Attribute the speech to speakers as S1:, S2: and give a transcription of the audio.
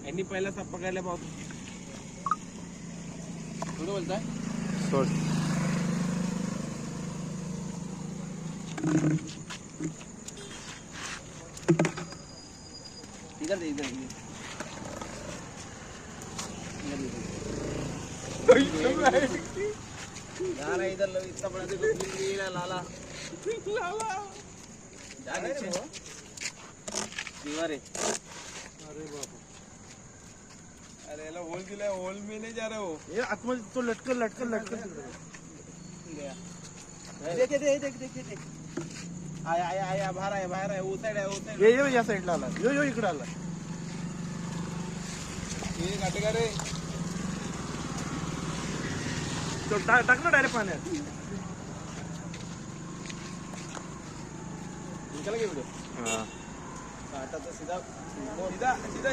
S1: यांनी पहिला साप पकडायला पाहतो. थोडं बोलताय
S2: सोड.
S1: इधर इधर यार इधर लो, इतना बड़ा देखो लाला क्या नीचे दीवार है.
S2: अरे बाबा,
S1: अरे याला होल दिलाय, होल में नहीं जा रहा हो.
S2: हे आतमध्ये तो लटकन लटकन लटकन
S1: देख देख देख देख देख आया आया आया बाहेर आहे बाहेर आहे. वो साइड आहे वो साइड.
S2: ये यो या साईडला आला, यो यो इकडे आला.
S1: ये काटे का रे.
S2: तो टाक ना डायरेक्ट पाण्यात.
S1: निकाल के वीडियो
S2: हा
S1: काटा तो सीधा सीधा सीधा